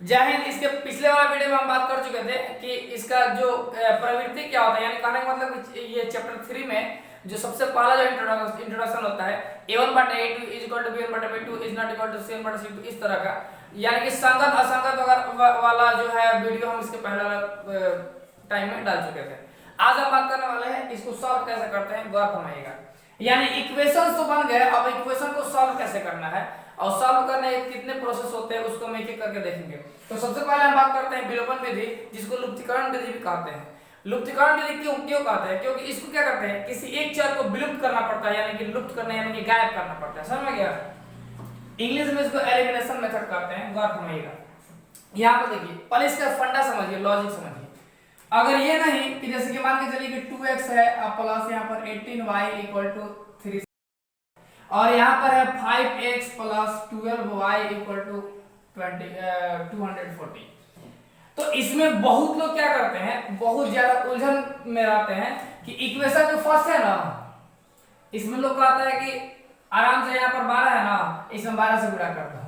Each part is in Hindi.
जय हिंद। इसके पिछले वाला वीडियो में हम बात कर चुके थे कि इसका जो प्रवृत्ति क्या होता है, यानी कहने का मतलब ये चैप्टर 3 में जो सबसे पहला जो इंट्रोडक्शन होता है a1/a2 is equal to b1/b2 is not equal to c1/c2, इस तरह का, यानी कि संगत असंगत वगैरह वाला जो है वीडियो हम इसके पहले टाइम में डाल चुके थे। आज हम बात करने वाले हैं इसको सॉल्व कैसे करते हैं, गौर फरमाइएगा। यानी इक्वेशन तो बन गए, अब इक्वेशन को सॉल्व कैसे करना है और सॉल्व करने के कितने प्रोसेस होते हैं उसको हम एक एक करके देखेंगे। तो सबसे पहले हम बात करते हैं विलोपन विधि, जिसको लुप्तीकरण विधि भी कहते हैं। लुप्तीकरण विधि क्यों क्यों कहते हैं? क्योंकि इसको क्या करते हैं, किसी एक चर को विलुप्त करना पड़ता है, यानी कि लुप्त करना यानी कि गायब करना पड़ता है। समझ में गया? इंग्लिश में इसको एलिमिनेशन मेथड कहते हैं। गौर फरमाइएगा। यहाँ पर देखिए, पहले इसका फंडा समझिए, लॉजिक समझिए। अगर ये नहीं कि जैसे कि मान के चलिए कि 2x है प्लस यहाँ पर 18y इक्वल टू 3 और यहाँ पर है 5x plus 12y equal to 240, तो इसमें बहुत लोग क्या करते हैं, बहुत ज्यादा उलझन में रहते हैं कि इक्वेशन जो फर्स्ट है ना, इसमें लोग कहता है कि आराम से यहाँ पर 12 है ना, इसमें 12 से गुणा कर दो,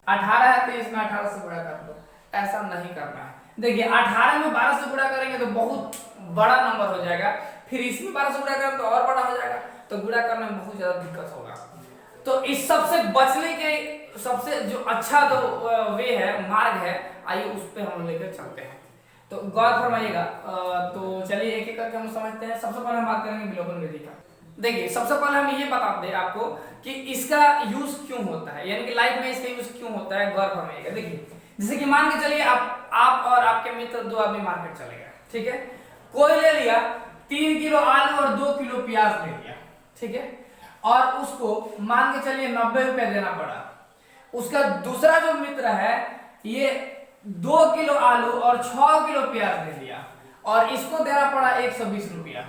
18 है तो इसमें 18 से गुणा कर दो। ऐसा नहीं करना है। देखिए 18 में 12 से गुणा करेंगे तो बहुत बड़ा नंबर हो जाएगा, फिर इसमें 12 से गुणा करेंगे तो और बड़ा हो जाएगा, तो गुणा करने में बहुत ज्यादा दिक्कत होगा। तो इस सबसे बचने के सबसे जो अच्छा जो वे है, मार्ग है, आइए उस पर हम लेकर चलते हैं। तो गौर फरमाइएगा। तो चलिए एक एक करके हम समझते हैं। सबसे पहले हम बात करेंगे विलोपन विधि का। देखिए सबसे पहले हम ये बता दें आपको कि इसका यूज क्यों होता है, यानी कि लाइफ में इसका यूज क्यों होता है। गौर फरमाइएगा। देखिए जैसे कि मान के चलिए आप और आपके मित्र दो आदमी मार्केट चले गए, ठीक है। कोई ले लिया 3 किलो आलू और 2 किलो प्याज ले लिया, ठीक है, और उसको मान के चलिए 90 रुपए देना पड़ा। उसका दूसरा जो मित्र है ये 2 किलो आलू और 6 किलो प्याज ले लिया और इसको देना पड़ा 120 रुपया।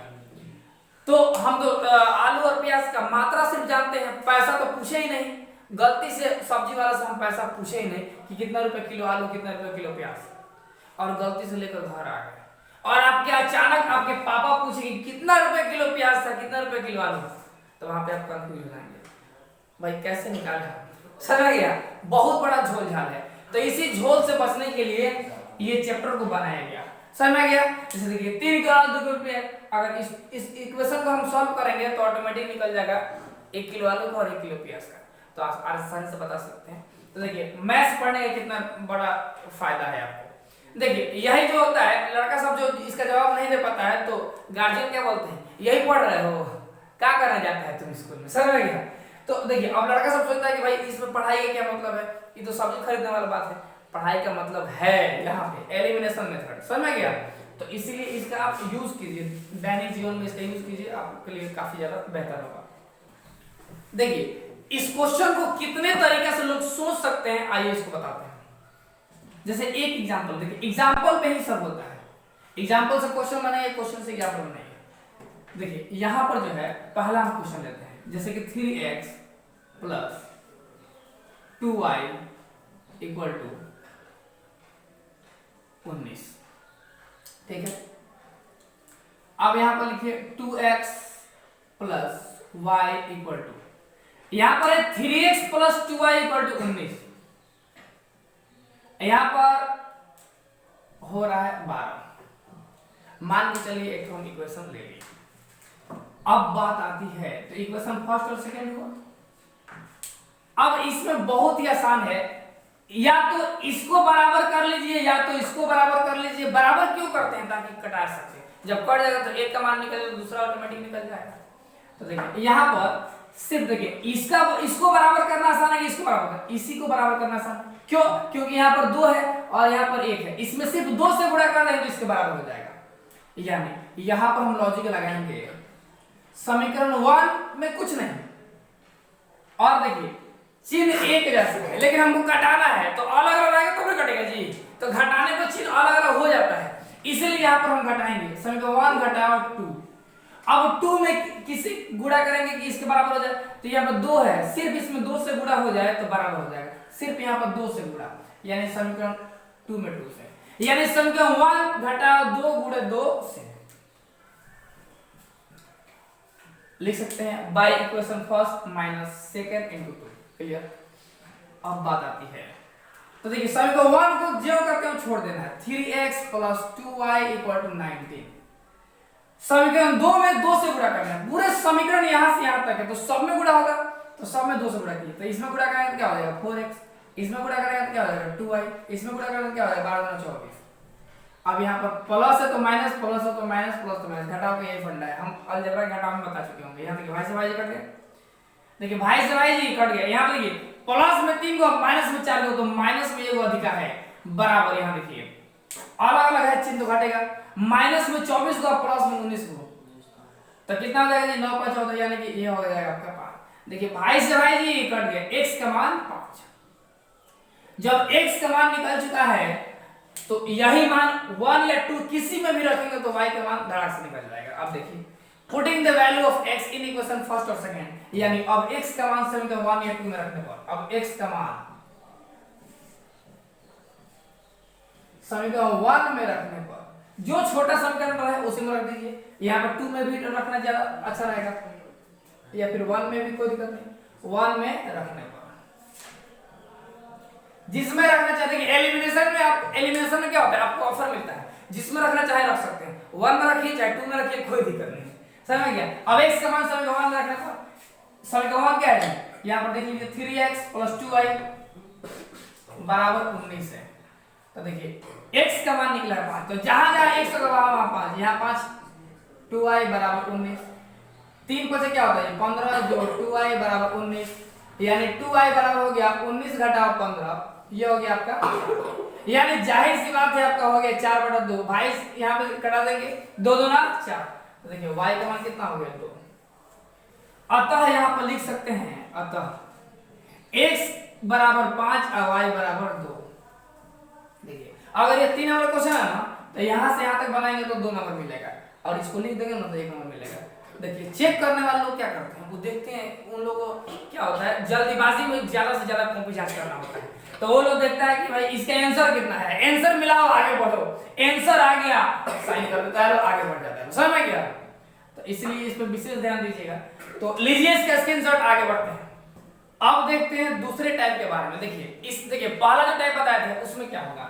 तो हम तो आलू और प्याज का मात्रा सिर्फ जानते हैं, पैसा तो पूछे ही नहीं। गलती से सब्जी वाला से हम पैसा पूछे ही नहीं कि कितना रुपए किलो आलू, कितना रुपए किलो प्याज, और गलती से लेकर घर आ गए और आपके अचानक आपके पापा पूछे कि कितना रुपए किलो प्याज था, कितना रुपए किलो आलू, तो वहां पे आप कंफ्यूज हो जाएंगे, भाई कैसे निकाला। समझ गया? बहुत बड़ा झोल झाल है। तो इसी झोल से बचने के लिए ये चैप्टर को बनाया गया। समझ में गया? जैसे देखिए 3 किलो आलू 2 किलो प्याज, अगर इस इक्वेशन को हम सॉल्व करेंगे तो ऑटोमेटिक निकल जाएगा 1 किलो आलू का और 1 किलो प्याज का, तो आप आसानी से बता सकते हैं। तो देखिए मैथ्स पढ़ने का कितना बड़ा फायदा है आपको। देखिए यही जो होता है, लड़का सब जो इसका जवाब नहीं दे पाता है तो गार्जियन क्या बोलते हैं, यही पढ़ रहे हो, क्या करने जाता है तुम स्कूल में। समझ गया? तो देखिए अब लड़का सब सोचता है कि भाई इसमें पढ़ाई का क्या मतलब है, ये तो सब्जी खरीदने वाला बात है। पढ़ाई का मतलब है यहाँ पे एलिमिनेशन मेथड। समझ में गया? तो इसीलिए इसका आप यूज कीजिए, दैनिक जीवन में इसका यूज कीजिए, आपके लिए काफी ज्यादा बेहतर होगा। देखिए इस क्वेश्चन को कितने तरीके से लोग सोच सकते हैं, आइए इसको बताते हैं। जैसे एक एग्जांपल देखिए, एग्जांपल पे ही सब होता है। एग्जांपल से क्वेश्चन बनाइए, क्वेश्चन से एग्जांपल बनाइए। देखिए यहां पर जो है पहला हम क्वेश्चन लेते हैं, जैसे कि 3x plus 2y equal to 19, ठीक है। अब यहां पर लिखिए 2x plus y equal to, यहां पर है 3x plus 2y equal to 19, यहां पर हो रहा है 12। मान के चलिए एक हम इक्वेशन ले ली। अब बात आती है, तो इक्वेशन फर्स्ट और सेकंड हुआ। अब इसमें बहुत ही आसान है, या तो इसको बराबर कर लीजिए या तो इसको बराबर कर लीजिए। बराबर क्यों करते हैं? ताकि कटा सके, जब कट जाएगा तो एक का मान निकल जाएगा, दूसरा ऑटोमेटिक निकल जाएगा। तो देखिए यहां पर सिर्फ देखिए इसको बराबर करना आसान है कि इसको बराबर करना, इसी को बराबर करना आसान। क्यों? क्योंकि यहाँ पर 2 है और यहाँ पर 1 है, इसमें सिर्फ 2 से गुणा कर देंगे तो इसके बराबर हो जाएगा। यानी यहाँ पर हम लॉजिक लगाएंगे समीकरण 1 में कुछ नहीं, और देखिए चिन्ह एक जैसे है, लेकिन हमको घटाना है तो अलग अलग रहेगा तो भी कटेगा जी। तो घटाने पर चिन्ह अलग अलग हो जाता है, इसीलिए यहाँ पर हम घटाएंगे। समीकरण 1 घटाओ 2। अब 2 में किसी गुणा करेंगे कि इसके बराबर हो जाए, तो यहाँ पर 2 है, सिर्फ इसमें 2 से गुणा हो जाए तो बराबर हो जाएगा। सिर्फ यहाँ पर 2 से गुणा, यानी समीकरण 2 में 2 से, यानी समीकरण 1 घटाओ 2 गुणे 2 से लिख सकते हैं by equation first minus second into 2। Clear? अब बात आती है, तो देखिए समीकरण 1 को जो करके हम छोड़ देना है 3x + 2y = 19। समीकरण 2 में 2 से गुणा करना है, पूरे समीकरण यहां से यहां तक है तो सब में गुणा होगा, तो सब में 2 से गुणा किए तो इसमें गुणा करेंगे तो क्या हो जाएगा 4x, इसमें गुणा करेंगे तो क्या हो जाएगा 2y, इसमें गुणा करेंगे तो क्या हो जाएगा 12 × 24। अब यहाँ पर प्लस है तो माइनस, प्लस है तो माइनस, प्लस तो माइनस, घटाव का यही फंडा है, हम अलजेब्रा घटाव में बता चुके होंगे। यहाँ देखिए भाई से भाई जी कट गए, देखिए भाई से भाई जी कट गया। यहाँ पे देखिए प्लस में 3 को माइनस में 4 को, तो माइनस में एगो अधिका है बराबर, यहाँ देखिए अलग अलग है चिन्ह तो घटेगा, माइनस में 24 को प्लस में 19 को, तो कितना हो जाएगा जी 9 × 5 14, यानी कि ये हो जाएगा आपका 5। देखिए भाई से भाई जी कट गया, x का मान 5। जब x का मान निकल चुका है तो यही मान 1 या 2 किसी में भी रखेंगे तो y का मान धड़ाक से निकल जाएगा। अब देखिए putting the value of x in equation first और सेकंड, यानी अब x का मान समीकरण 1 या 2 में रखने पर, अब x का मान समीकरण 1 में रखने पर जो छोटा समीकरण है उसी में रख दीजिए। यहाँ पर 2 में भी रखना ज्यादा अच्छा रहेगा, या फिर 1 में भी कोई दिक्कत नहीं, 1 में रखने पर जिसमें रखना चाहते हैं कि एलिमिनेशन में, आप एलिमिनेशन में क्या होता है आपको ऑफर मिलता है, जिसमें रखना चाहे रख सकते हैं, 1 में रखिए चाहे 2 में रखिए, कोई दिक्कत नहीं, समझ गया। अब x का मान समीकरण 1 में रखने पर समीकरण 1 क्या है, यहाँ पर देख लीजिए 3x + 2y = 19 है, तो देखिए x का मान निकला है 5, तो जहां जहां x का मान वहां 5, यहाँ 5 2y = 19, 3 को से क्या होता है 15 जो 2y = 19, यानी 2y बराबर हो गया 19 घटाओ 15, ये हो गया आपका, यानी जाहिर सी बात है आपका हो गया 4/2, भाई यहाँ पे कटा देंगे 2 2 ना 4, तो देखिए y का मान कितना हो गया 2। अतः यहाँ पर लिख सकते हैं, अतः x = 5 और y = 2। देखिए अगर ये 3 नंबर क्वेश्चन है ना तो यहाँ से यहाँ तक बनाएंगे तो 2 नंबर मिलेगा, और इसको लिख देंगे ना तो 1 नंबर मिलेगा। देखिए चेक करने वाले लोग क्या करते हैं, वो देखते हैं उन लोगों को क्या होता है जल्दीबाजी में ज्यादा से ज्यादा कॉपी जांच करना होता है, तो वो लोग देखता है कि भाई इसका आंसर कितना है, आंसर मिलाओ आगे बढ़ो, आंसर आ गया साइन कर देता है और आगे बढ़ जाता है, समझ में गया। तो इसलिए इस पर विशेष ध्यान दीजिएगा। तो लीजिए इसका स्क्रीनशॉट, आगे बढ़ते हैं। अब देखते हैं दूसरे टाइप के बारे में। देखिए पहला जो टाइप बताया था उसमें क्या होगा,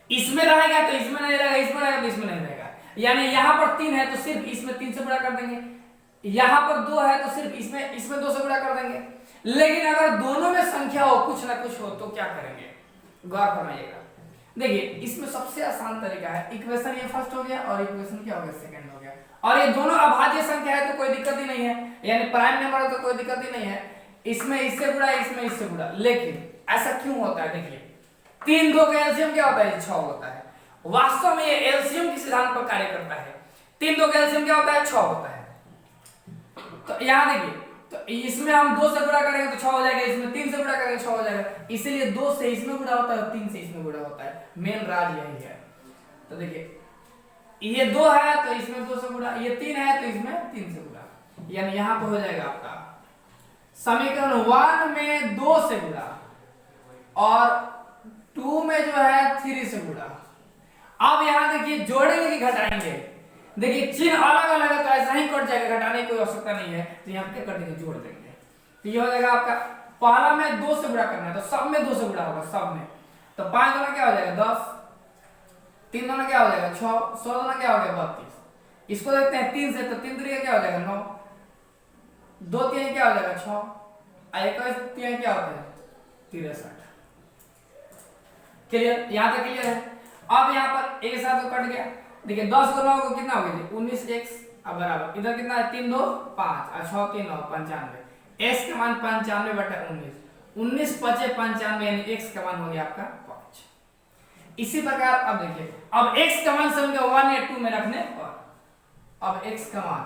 इसमें रहेगा तो इसमें नहीं रहेगा, इसमें रहेगा तो इसमें नहीं रहेगा, यानी यहाँ पर 3 है तो सिर्फ इसमें 3 से गुणा कर देंगे, यहाँ पर 2 है तो सिर्फ इसमें 2 से गुणा कर देंगे। लेकिन अगर दोनों में संख्या हो कुछ ना कुछ हो तो क्या करेंगे, गौर फरमाइएगा। देखिए इसमें सबसे आसान तरीका है, इक्वेशन ये फर्स्ट हो गया और इक्वेशन क्या हो गया सेकंड हो गया, और ये दोनों अभाज्य संख्या है तो कोई दिक्कत ही नहीं है, यानी प्राइम नंबर है तो कोई दिक्कत ही नहीं है, इसमें इससे गुणा इसमें इससे गुणा। लेकिन ऐसा क्यों होता है, देखिए 3 2 का एलसीएम क्या होता है 6 होता है, वास्तव में ये एलसीएम के सिद्धांत पर कार्य करता है। 3 2 का एलसीएम क्या होता है 6 होता है। तो यहाँ देखिए तो इसमें हम 2 से गुणा करेंगे तो 6 हो जाएगा, इसमें 3 से गुणा करेंगे 6 हो जाएगा, इसीलिए 2 से इसमें गुणा होता है और 3 से इसमें गुणा होता है, मेन राज यही है। तो देखिए ये 2 है तो इसमें 2 से गुणा, ये 3 है तो इसमें 3 से गुणा, यानी यहाँ पर हो जाएगा आपका समीकरण 1 में 2 से गुणा और 2 में जो है 3 से गुणा। अब यहाँ देखिए जोड़ेंगे कि घटाएंगे, देखिए चिन्ह अलग अलग है तो ऐसा ही कट जाएगा, घटाने की कोई आवश्यकता नहीं है, तो यहाँ क्या कर देंगे जोड़ देंगे, तो ये हो जाएगा आपका पहला में 2 से गुणा करना है तो सब में 2 से गुणा होगा, सब में, तो 5 दूना क्या हो जाएगा 10, 3 दूना क्या हो जाएगा 6, 100 दूना क्या हो गया 32। इसको देखते हैं 3 से, तो 3 दूनी क्या हो जाएगा 9, 2 3 क्या हो जाएगा 6, 1 3 क्या होता है 63। क्लियर, यहाँ तक क्लियर है। अब यहाँ पर एक साथ तो कट गया, देखिए 10 को 9 को कितना हो गया 19x बराबर इधर कितना है 3 2 5 और 6 3 9 95, x का मान 95/19, 19 5 95, यानी x का मान हो गया आपका 5। इसी प्रकार अब देखिए अब x का मान समीकरण 1 या 2 में रखने पर, अब x का मान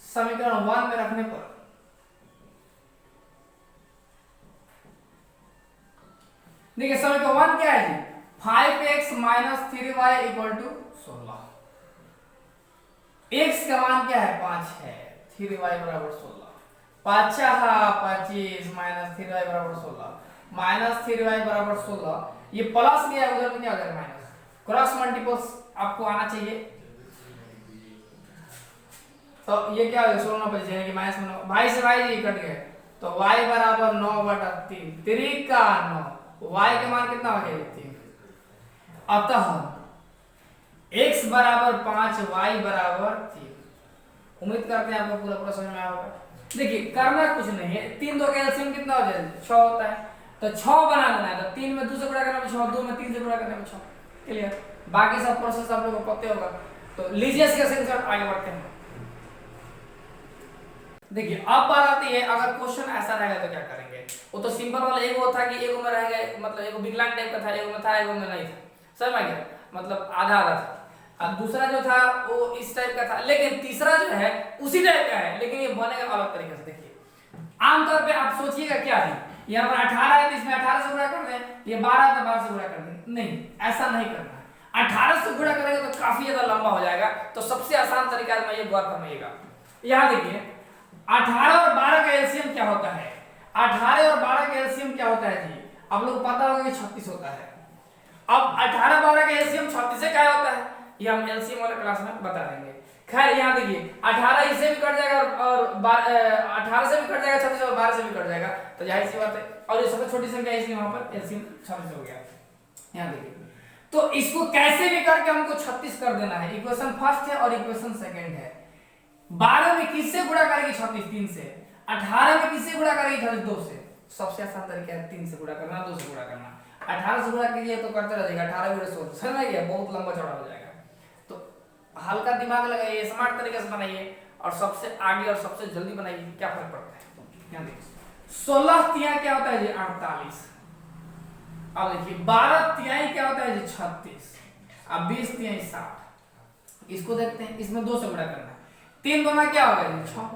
समीकरण 1 में रखने पर देखिए समीकरण 1 क्या है जी 5x - 3y = 16, x का मान क्या है 5 है, 3y = 16, 5 25 - 3y = 16, -3y = 16, ये प्लस गया उधर में क्या हो जाएगा माइनस, क्रॉस मल्टीपल्स आपको आना चाहिए, तो ये क्या हो गया 16 25 यानी कि -9, भाई से भाई ये कट गए, तो y बराबर 9/3, 3 का 9, y के मान कितना हो गया 3। अतः x बराबर 5, y बराबर 3। उम्मीद करते हैं आपको पूरा पूरा समझ में आया होगा। देखिए करना कुछ नहीं है, 3 2 का एलसीएम कितना हो जाए 6 होता है, तो 6 बना देना है। तो 3 में 2 से गुणा करने में 6, 2 में 3 से गुणा करने में 6। क्लियर, बाकी सब प्रोसेस आप लोगों को पता होगा। तो लीजिए इसके सेंसर आगे बढ़ते हैं। देखिए अब बात आती है, अगर क्वेश्चन ऐसा रहेगा तो क्या करेंगे। वो तो सिंपल वाला एक वो था कि एक में रह गए, मतलब एक विकलांग टाइप का था, एक में था, एक में नहीं था, समझ में गया, मतलब आधा आधा था। अब दूसरा जो था वो इस टाइप का था, लेकिन तीसरा जो है उसी टाइप का है, लेकिन ये बनेगा अलग तरीके से। देखिए आमतौर पे आप सोचिएगा क्या है, यहाँ पर 18 है तो इसमें 18 से गुणा कर दें, ये 12 है तो 12 से गुणा कर दें। नहीं, ऐसा नहीं करना है। 18 से गुणा करेंगे तो काफी ज्यादा लंबा हो जाएगा। तो सबसे आसान तरीका मैं ये गौर फरमाइएगा, यहाँ देखिए 18 और 12 का एलसीएम क्या होता है। 18 और 12 का एलसीएम क्या होता है जी, आप लोग पता होगा कि 36 होता है। अब 18 12 का एलसीएम 36 से क्या होता है, ये हम एलसीएम वाले क्लास में बता देंगे। खैर यहाँ देखिए 18 इससे भी कट जाएगा और 18 से भी कट जाएगा 36 और 12 से भी कट जाएगा, तो जाहिर सी बात है। और ये सबसे छोटी संख्या इसलिए वहां पर एलसीएम 36 हो गया। यहाँ देखिए तो इसको कैसे भी करके हमको 36 कर देना है। इक्वेशन फर्स्ट है और इक्वेशन सेकंड है। 12 में किससे गुणा करेगी 36, 3 से। 18 में किससे गुणा करेगी 36, 2 से। सबसे आसान तरीका है 3 से गुणा करना, 2 से गुणा करना। 18 से गुणा कीजिए तो करते रहेगा, 18 गुणे 16 समझ में गया, बहुत लंबा चौड़ा हो जाएगा। तो हल्का दिमाग लगाइए, स्मार्ट तरीके से बनाइए और सबसे आगे और सबसे जल्दी बनाइए, क्या फर्क पड़ता है। यहाँ देखिए 16 तिहाई क्या होता है जी 48। अब देखिए 12 तिहाई क्या होता है जी 36। अब 20 तिहाई 60। इसको देखते हैं, इसमें 2 से गुणा करना है। 3 दूना क्या होगा जी 6,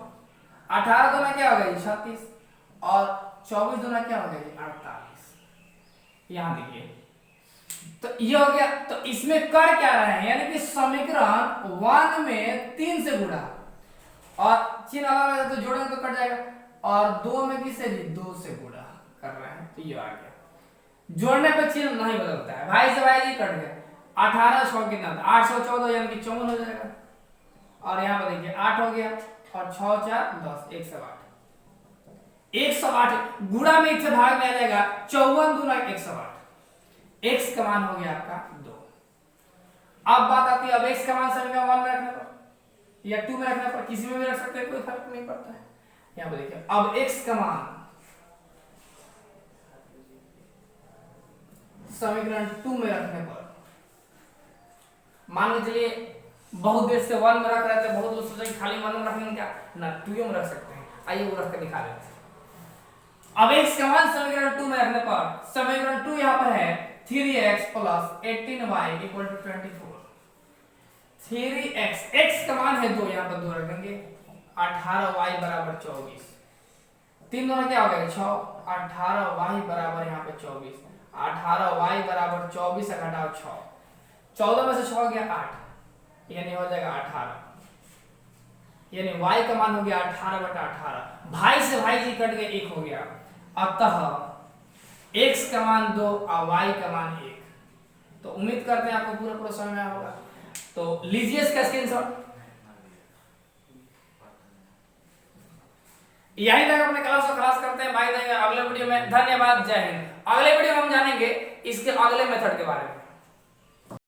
18 दूना क्या होगा जी 36 और 24 दूना क्या होगा जी 48। यहां देखिए तो ये हो गया। तो इसमें कर क्या रहे हैं, यानी कि समीकरण 1 में 3 से गुणा और चिन्ह अलग है तो जोड़ेंगे तो कट जाएगा, और 2 में किससे जी 2 से गुणा कर रहे हैं, तो ये आ गया। जोड़ने पे चिन्ह नहीं बदलता है, भाई से भाई जी कट गया। 18 6 कितना था 814, यानी कि 54 हो जाएगा। और यहाँ पर देखिए 8 हो गया और 6 4 10, 108। 108 गुणा में इससे भाग में आ जाएगा, 54 दूना 108। x का मान हो गया आपका 2। अब बात आती है, अब x का मान समीकरण 1 में रखने पर या 2 में रखने पर, किसी में भी रख सकते हैं, कोई फर्क नहीं पड़ता है। यहाँ पर देखिए अब x का मान समीकरण 2 में रखने पर, मान के चलिए बहुत देर से 1 में रख रहे थे, बहुत लोग सोचे खाली 1 में रखेंगे क्या ना, 2 में रख सकते हैं। आइए वो रख के दिखा देते हैं। अब x का मान समीकरण 2 में रखने पर, समीकरण 2 यहाँ पर है 3x + 18y = 24। 3x, x का मान है 2, यहाँ पर 2 रख देंगे। 18y = 24। 3 दूना क्या हो गया 6, 18y = यहाँ पे 24। 18y = 24 से घटाओ 6, 14 में से 6 गया 8, यानी हो जाएगा 18। यानी y का मान हो गया 18/18। भाई से भाई जी कट गए, 1 हो गया। अतः x का मान 2 और y का मान 1। तो उम्मीद करते हैं आपको पूरा पूरा समझ में आया होगा। तो लीजिए इसका स्क्रीनशॉट। यही तक अपने क्लास को खलास करते हैं, भाई देंगे अगले वीडियो में। धन्यवाद, जय हिंद। अगले वीडियो में हम जानेंगे इसके अगले मेथड के बारे में।